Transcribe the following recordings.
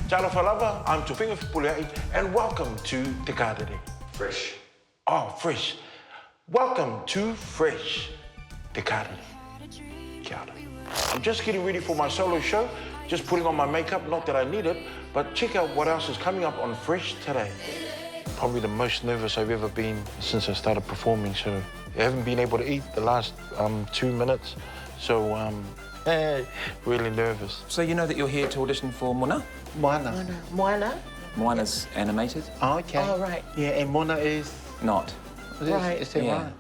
Ciao Falava, I'm Tufinga Fupuleai, and welcome to Te Kātere. Fresh. Oh, Fresh. Welcome to Fresh Te Kātere. Kia ora. I'm just getting ready for my solo show, just putting on my makeup, not that I need it, but check out what else is coming up on Fresh today. Probably the most nervous I've ever been since I started performing, so I haven't been able to eat the last 2 minutes, so really nervous. So you know that you're here to audition for Moana? Moana? Moana's animated. Oh, okay. Oh, right. Yeah, and Mona is... Not. Right. Is that Yeah. right?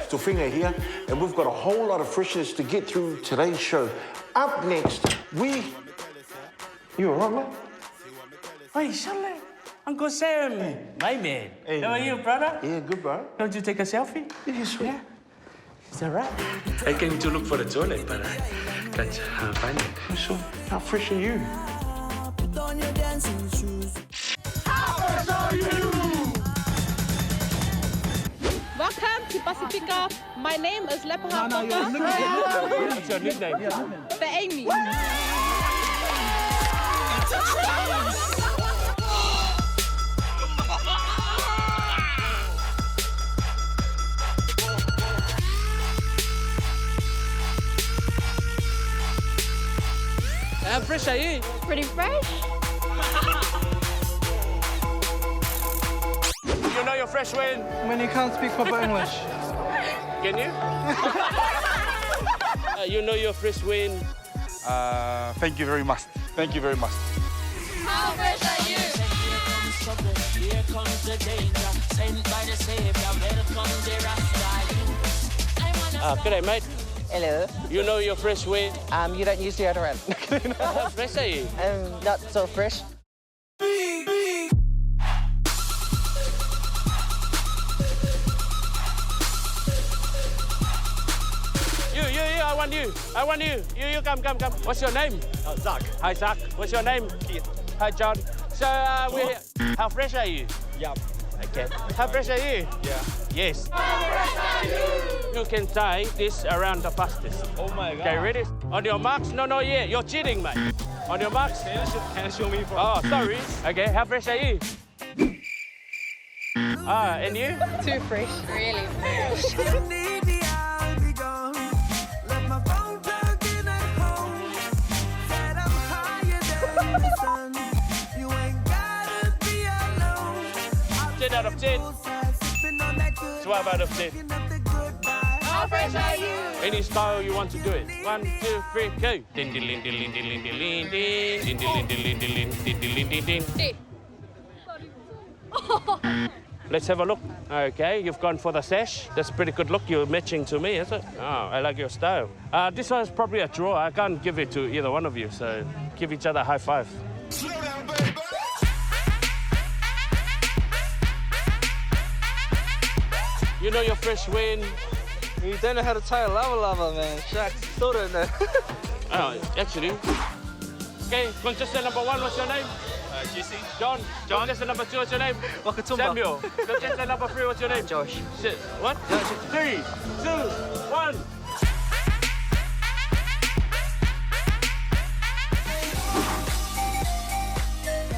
Tufinga here, and we've got a whole lot of freshness to get through today's show. Up next, You all right, man? Hey, Charlie. Uncle Sam. My man. Hey, How are you, brother? Yeah, good, bro. Don't you take a selfie? Yeah, sweet. Yeah. Is that right? I came to look for the toilet, but I can't find it. So, how fresh are you? Welcome to Pacifica. My name is Lepaha. What's your nickname? The Amy. How fresh are you? Pretty fresh. You know you're fresh when? When you can't speak proper English. Can you? You know you're fresh when? Thank you very much. Thank you very much. How fresh are you? Here comes the danger, sent by the Savior, welcome the Rasta. G'day, mate. Hello. You know you're fresh when? You don't use deodorant. How fresh are you? Not so fresh. I want you. You, come. What's your name? Zach. Hi, Zach. What's your name? Keith. Hi, John. So, we're... How fresh are you? Yeah. Okay. How fresh are you? Yeah. Yes. How fresh are you? You can tie this around the fastest. Oh my God. Okay, ready? On your marks? No, yeah. You're cheating, mate. On your marks? Can you show me? Oh, sorry. Okay, how fresh are you? And you? Too fresh. Really. Out of 10. 12 out of 10. How fresh are you? Any style you want to do it. 1, 2, 3, go. Din din din din din din din din din din din din din din din din. Let's have a look. Okay, you've gone for the sash. That's a pretty good look. You're matching to me, is it? Oh, I like your style. This one's probably a draw. I can't give it to either one of you, so give each other a high five. You know you're fresh when... You don't know how to tie a lava, man. Shaq, still don't know. Oh, actually. Okay, contestant number 1, what's your name? Jesse. John. Contestant number 2, what's your name? Wakatumba. Samuel. Contestant number 3, what's your name? Josh. Shit. What? 3, 2, 1.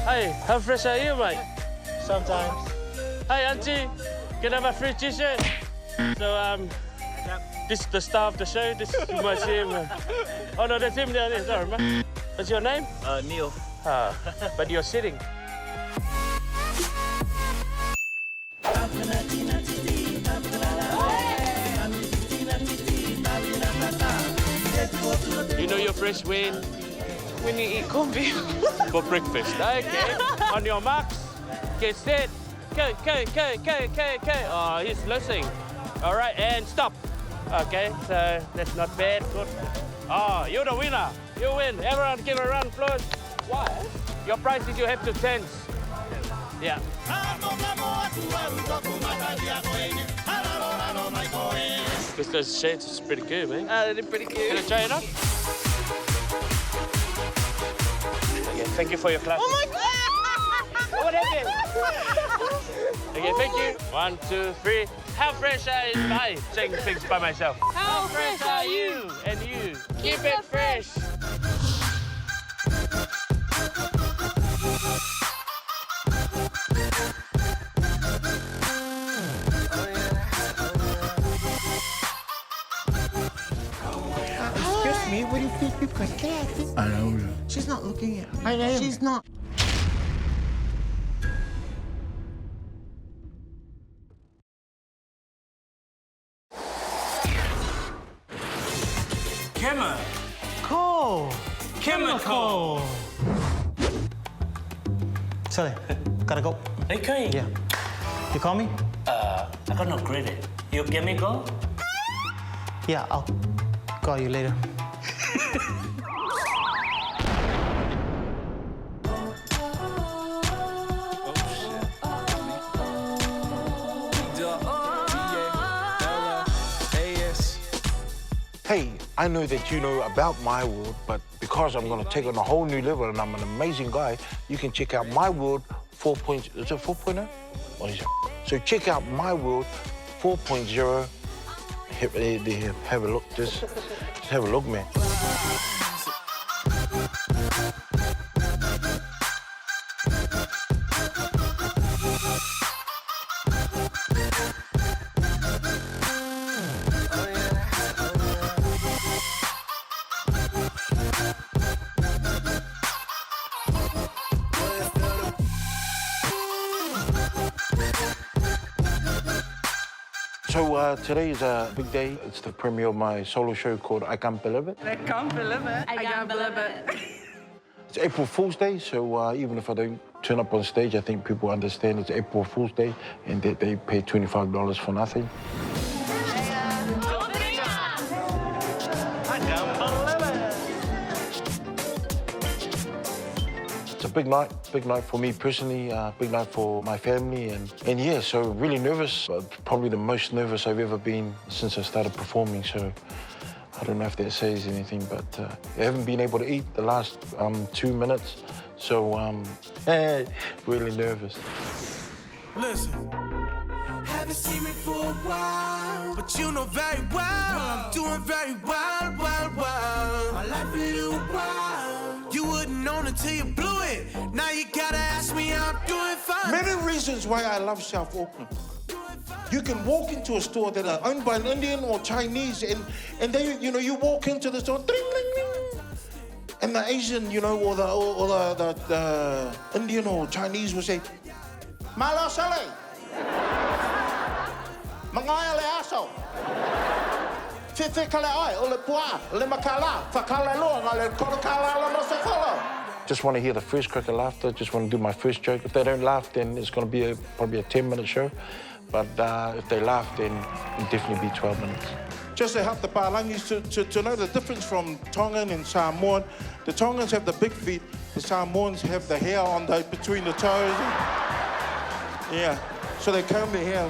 Hey, how fresh are you, mate? Sometimes. Hey, auntie, can I have a free t-shirt? So, This is the star of the show. This is my him. Oh no, that's him down there. Sorry, man. What's your name? Neil. But you're sitting. You know you're fresh when you eat corned beef for breakfast. Okay. On your marks, get set, go. Oh, he's losing. All right, and stop. Okay, so that's not bad. Good. Oh, you're the winner. You win. Everyone give a round of applause. Why? Your prize is you have to dance. Yeah. Because those shades is pretty good, man. They're pretty cute. Can I try it on? Okay, thank you for your class. Oh my God! What happened? Okay, thank you. 1, 2, 3. How fresh are you? Hi, saying things by myself. How fresh are you? And you. Keep it fresh. Excuse me, what do you think you've got Kathy? I know. She's not looking at me. I know. She's not. Chemical. Sorry, gotta go. Okay. Yeah. You call me? I got no credit. You get me go? Yeah, I'll call you later. Hey, I know that you know about My World, but because I'm going to take it on a whole new level and I'm an amazing guy, you can check out My World 4.0. Is it 4.0? What is it? So check out My World 4.0. Have a look. Just have a look, man. So today is a big day. It's the premiere of my solo show called I Can't Believe It. I can't believe it. I can't believe it. It's April Fool's Day, so even if I don't turn up on stage, I think people understand it's April Fool's Day and that they pay $25 for nothing. It's a big night for me personally, big night for my family, and yeah, so really nervous. Probably the most nervous I've ever been since I started performing, so I don't know if that says anything, but I haven't been able to eat the last 2 minutes, so really nervous. Listen, haven't seen me for a while, but you know very well I'm doing very well. My life a little wild. You wouldn't know until you blew it. Now you gotta ask me how I'm doing fine. Many reasons why I love South Auckland. You can walk into a store that are owned by an Indian or Chinese, and they, you know, you walk into the store, ding, ding, ding, and the Asian, you know, or the Indian or Chinese will say, "Malo sale, mangaya le aso, kale oi, ole pua, le makala, fakale lo, ngale kolokala la masakala." Just want to hear the first crack of laughter. Just want to do my first joke. If they don't laugh, then it's going to be probably a 10-minute show. But if they laugh, then it'll definitely be 12 minutes. Just to help the Palangis to know the difference from Tongan and Samoan. The Tongans have the big feet. The Samoans have the hair on between the toes. Yeah, so they comb their hair.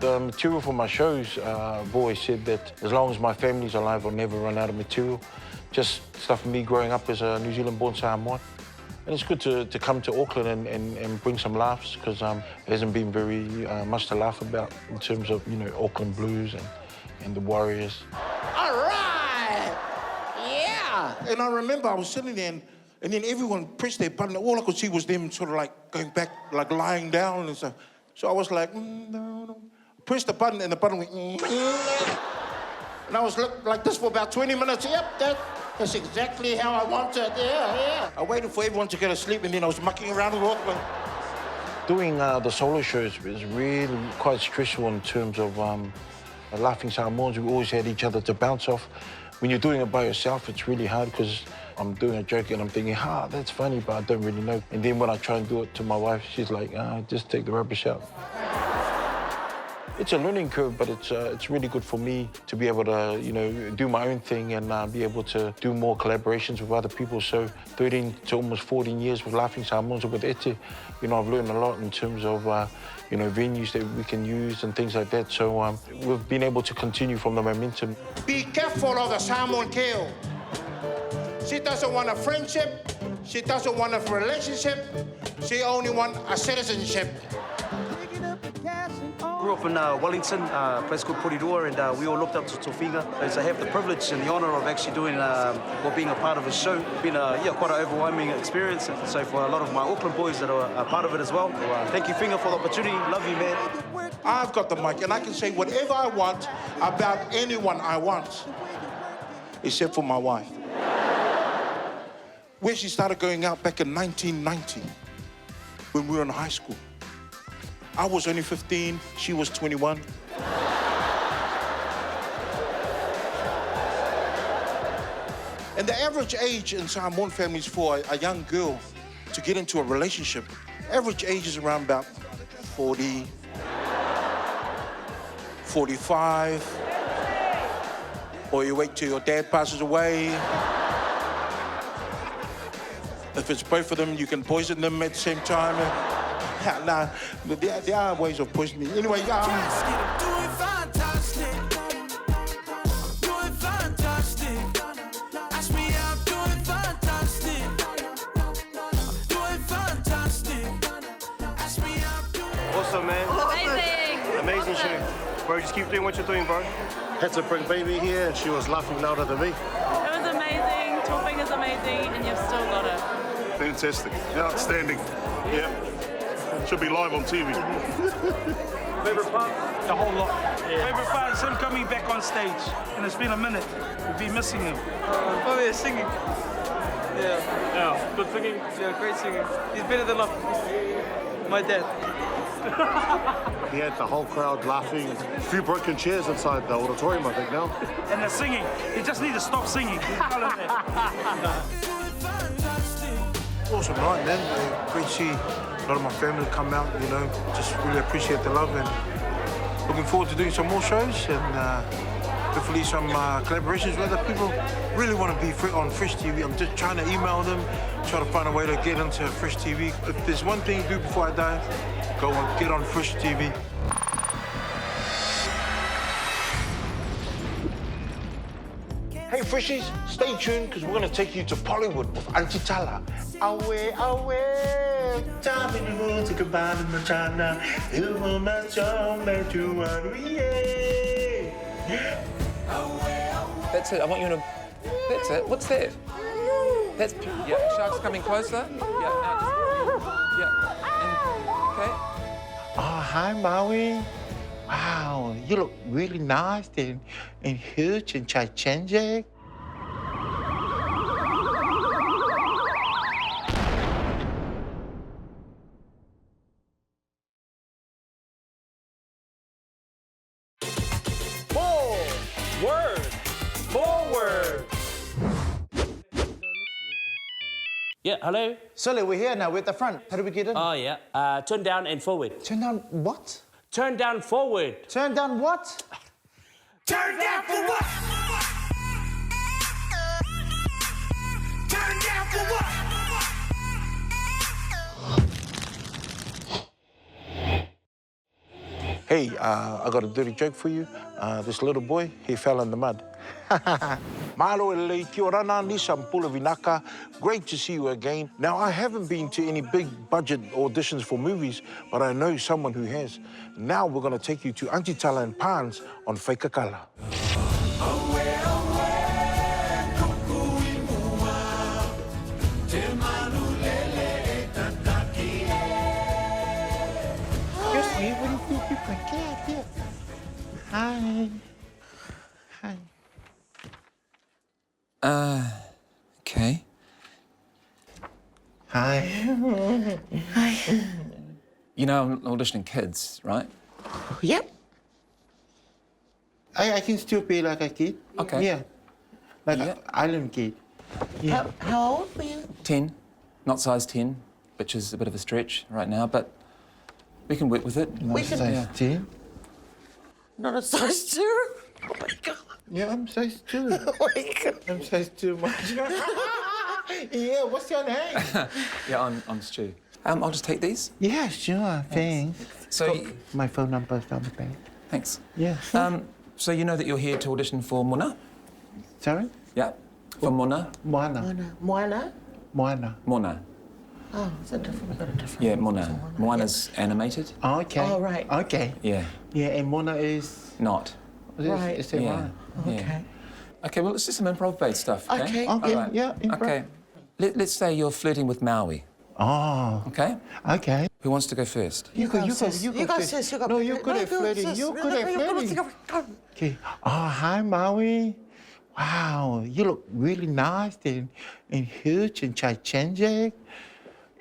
The material for my shows, I've always said that as long as my family's alive, I'll never run out of material. Just stuff from me growing up as a New Zealand-born Samoan. And it's good to come to Auckland and bring some laughs, because there hasn't been very much to laugh about in terms of, you know, Auckland blues and the Warriors. All right! Yeah! And I remember I was sitting there and then everyone pressed their button. All I could see was them sort of like going back, like lying down and stuff. So I was like, no. pressed the button and the button went... And I was like this for about 20 minutes. Yep, that's exactly how I want it. Yeah. I waited for everyone to go to sleep, and then I was mucking around the Walkman. Doing the solo shows is really quite stressful in terms of Laughing Samoans. We always had each other to bounce off. When you're doing it by yourself, it's really hard because I'm doing a joke and I'm thinking, that's funny, but I don't really know. And then when I try and do it to my wife, she's like, just take the rubbish out. It's a learning curve, but it's really good for me to be able to, do my own thing and be able to do more collaborations with other people. So 13 to almost 14 years with Laughing Samoans with Ete, I've learned a lot in terms of, venues that we can use and things like that. So we've been able to continue from the momentum. Be careful of the Samoan girl. She doesn't want a friendship. She doesn't want a relationship. She only wants a citizenship. Grew up in Wellington, a place called Porirua, and we all looked up to Tofinga. As I have the privilege and the honour of actually doing, being a part of his show. It's been quite an overwhelming experience. And so for a lot of my Auckland boys that are a part of it as well, thank you, Finga, for the opportunity. Love you, man. I've got the mic, and I can say whatever I want about anyone I want, except for my wife. Where she started going out back in 1990, when we were in high school. I was only 15, she was 21. And the average age in Samoan families for a young girl to get into a relationship, average age is around about 40, 45, or you wait till your dad passes away. If it's both of them, you can poison them at the same time. Nah, there are ways of poisoning. Anyway, I'm doing fantastic. I'm doing fantastic. Ask me, I'm doing fantastic. I'm doing fantastic. Ask me, I'm doing... Awesome, man. Amazing. Amazing show. Bro, just keep doing what you're doing, bro. Had to bring baby here, and she was laughing louder than me. It was amazing. Topping is amazing, and you've still got it. Fantastic. Outstanding. Yeah. Should be live on TV. Favorite part? The whole lot. Yeah. Favorite part is him coming back on stage. And it's been a minute. We've been missing him. Probably singing. Yeah. Good singing? Yeah, great singing. He's better than my dad. He had the whole crowd laughing. A few broken chairs inside the auditorium, I think, now. And the singing. He just needs to stop singing. Awesome night, man. Great to see a lot of my family come out, just really appreciate the love and looking forward to doing some more shows and hopefully some collaborations with other people. Really want to be on Fresh TV. I'm just trying to email them, trying to find a way to get into Fresh TV. If there's one thing to do before I die, go on, get on Fresh TV. Hey Freshies, stay tuned because we're going to take you to Pollywood with Auntie Tala. Away, away, time in the road to goodbye to my China. It will not jump back to one. That's it. I want you to... That's it. What's that? That's... Yeah, shark's coming closer. Yeah, okay. Oh, hi, Maui. Wow, you look really nice and huge and gigantic. Forward. Yeah, hello? Sully, we're here now. We're at the front. How do we get in? Oh, yeah. Turn down and forward. Turn down what? Turn down forward. Turn down what? Turn down for what? Turn down for what? Hey, I got a dirty joke for you. This little boy, he fell in the mud. Malo ele kia ora nā ni Sampula Vinaka. Great to see you again. Now, I haven't been to any big budget auditions for movies, but I know someone who has. Now we're going to take you to Auntie Tala and Pans on Whaikakala. Excuse me, what do you think you can get here? Okay. Hi. Hi. You know I'm auditioning kids, right? Yep. I can still be like a kid. Okay. Yeah. Like Yeah. an island kid. Yeah. How old were you? 10. Not size 10, which is a bit of a stretch right now, but we can work with it. Not size 10. Not a size 2? Oh my God. Yeah, I'm size 2. Oh my God. I'm size 2 much. Yeah, what's your name? Yeah, I'm Stu. I'll just take these. Yeah, sure. Thanks. So, My phone number is on the back. thanks. Yeah. So you know that you're here to audition for Mona? Sorry? Yeah. For Mona? Moana. Moana? Moana. Mona. Oh, is that different? We got a different. Yeah, Mona. Moana's animated. Oh, okay. Oh, right. Okay. Yeah. Yeah, and Mona is... Not. Right. Is it Yeah. Moana? Yeah. Okay. Okay, well, let's do some improv-based stuff, okay? Okay. Okay, All right. yeah, improv. Okay. Let's say you're flirting with Maui, Oh, okay? okay. Who wants to go first? You go, sis. You go, sis. You go. No, you're good at flirting. sis. You're good at flirting. Go. Okay. Oh, hi, Maui. Wow, you look really nice and huge and gigantic.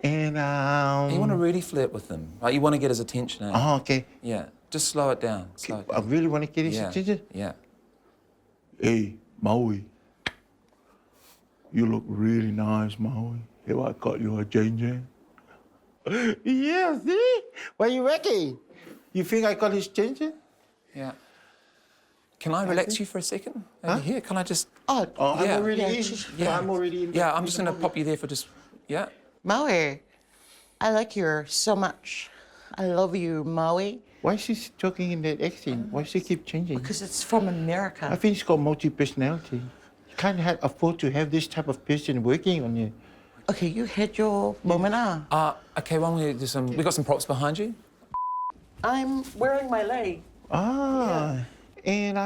And, You want to really flirt with them, right? You want to get his attention, eh? Oh, okay. Yeah. Just slow it down. Slow it I down. really want to get his Yeah. attention. Yeah. Hey, Maui. You look really nice, Maui. Have I got you a Jane? Yeah, see? What you reckon? You think I got his attention? Yeah. Can I relax you for a second over here? Can I just... Oh, I'm Yeah. already in. Yeah. I'm already in. Yeah, I'm just going to pop you there for just... Yeah. Maui, I like you so much. I love you, Maui, Why is she talking in that accent? Why she keep changing? because it's from I America. think she's got multi-personality. You can't afford to have this type of person working on you. Okay, you had your moment. Okay, why don't we do some... We got some props behind you. I'm wearing my leg. Ah, and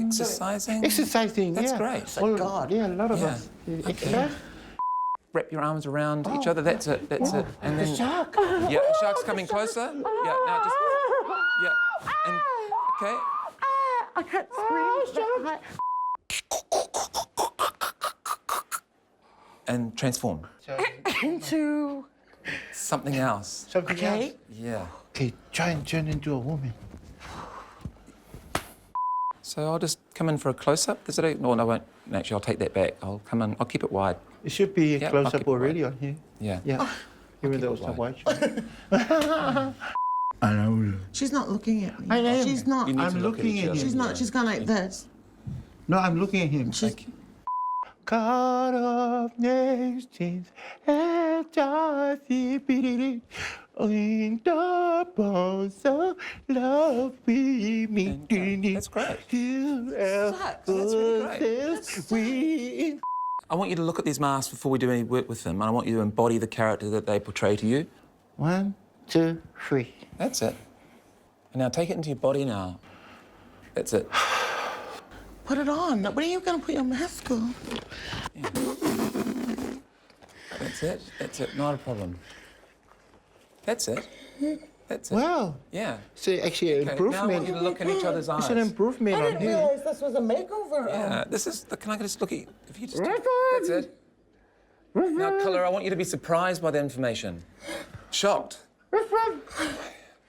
Exercising. exercising. That's yeah. great. Thank Well, God. Yeah, a lot of Yeah. us exercise. Wrap your arms around each other. That's it. That's it. And then... Shark. Yeah, the shark's coming closer. Yeah, now just... Yeah. And... Okay. I can't scream. And transform. Into. Something else. Something Okay. else. Yeah. Okay, try and turn into a woman. So I'll just come in for a close-up. Is it? No, I won't. Actually, I'll take that back. I'll come in. I'll keep it wide. It should be a Yeah, I'll close-up keep it already wide. on here. Yeah. Yeah. Even though keep it's it a white. I know. She's not looking at me. I am. She's not. You need I'm to look looking each at other. him. She's not. She's going like this. No, I'm looking at him. She's. God of nations, and I see it in the bones of love we meet. That's great. That's really great. We I want you to look at these masks before we do any work with them, and I want you to embody the character that they portray to you. 1, 2, 3. That's it. And now take it into your body now. That's it. Put it on. When are you going to put your mask on? That's it. That's it. Not a problem. That's it. That's it. Wow. Yeah. So actually an Okay, now I want improvement. you to look in each other's eyes. It's an improvement on him. this was a makeover. Yeah, this is... Can I just look at you? If you just... That's it. Now, Colour, I want you to be surprised by the information. Shocked.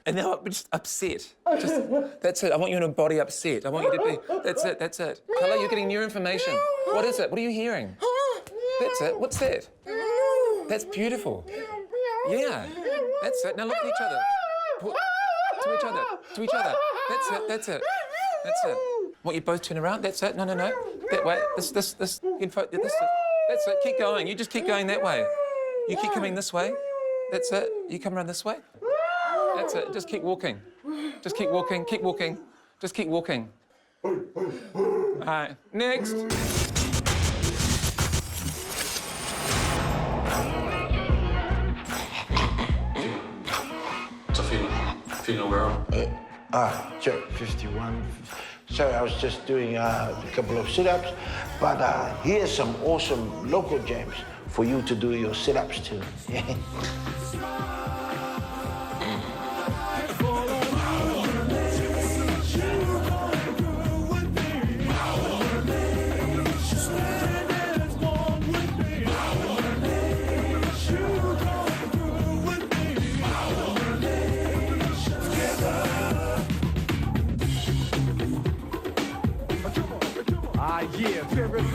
And now I'm just upset. Just, that's it. I want you to embody upset. I want you to be... That's it, that's it. Colour, you're getting new information. What is it? What are you hearing? That's it. What's that? That's beautiful. Yeah. That's it. Now look at each other. To each other. To each other. That's it. That's it. That's it. Want you both turn around? That's it. No, no, no. That way. This. Info. This. That's it. Keep going. You just keep going that way. You keep coming this way. That's it. You come around this way. That's it. Just keep walking. Just keep walking. Keep walking. Just keep walking. All right. Next. What's the feeling? Feeling overall? Check 51. Sorry, I was just doing a couple of sit-ups, but here's some awesome local jams for you to do your sit-ups to.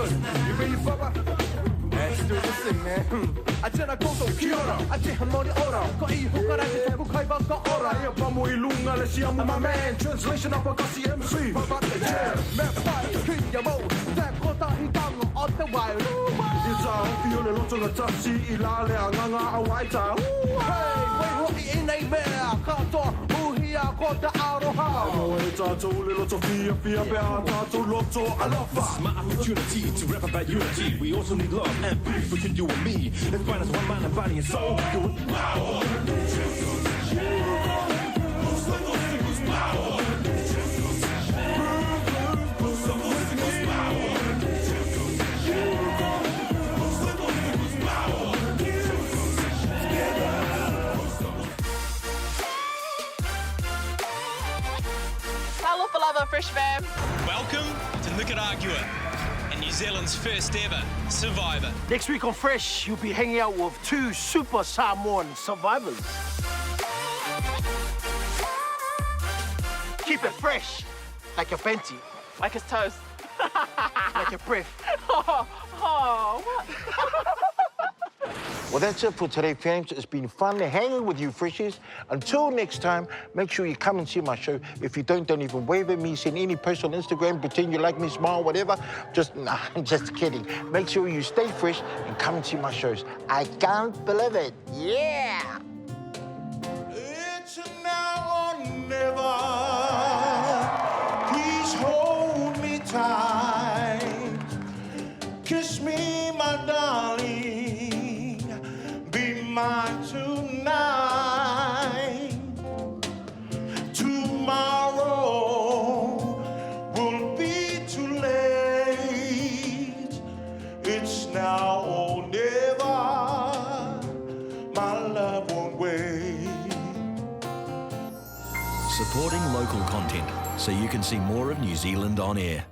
survivors. You ready for what? Let's do this thing, man. 아제나 고소 키워라. 아제 한 머리 오라. 거의 호가라지 전부 칼바가 오라. 여봐 뭐 일lun가 레시 아무 my man. Translation of a 가시 MC. Yeah, man, fight. 그야모. 대고다 희당 어때와요? 이자 비올레 로정가 잡시 일라레 anganga 아와이자. Hey, wait, what in a bear? 카토 우히야 고다 아로하. 이자 조레 로정 피야 피야 베아 자 로조 알로파. This is my opportunity to rap about unity. We also need love and peace between you and me. Let's find us one mind and body and soul. Do it. Hello, Falava Fresh fam. Welcome to Nicaragua and New Zealand's first ever Survivor. Next week on Fresh, you'll be hanging out with two Super Samoan survivors. Keep it fresh, like your Fenty, Like his toast. like your breath. Oh, what? Well, that's it for today, fams. It's been fun hanging with you, Freshies. Until next time, make sure you come and see my show. If you don't even wave at me, send any post on Instagram, pretend you like me, smile, whatever. Nah, I'm just kidding. Make sure you stay fresh and come and see my shows. I can't believe it. Yeah! It's now or never. Please hold me tight. Kiss me, my darling. Be mine tonight. Tomorrow will be too late. It's now or never. My love won't wait. Supporting local content so you can see more of New Zealand on air.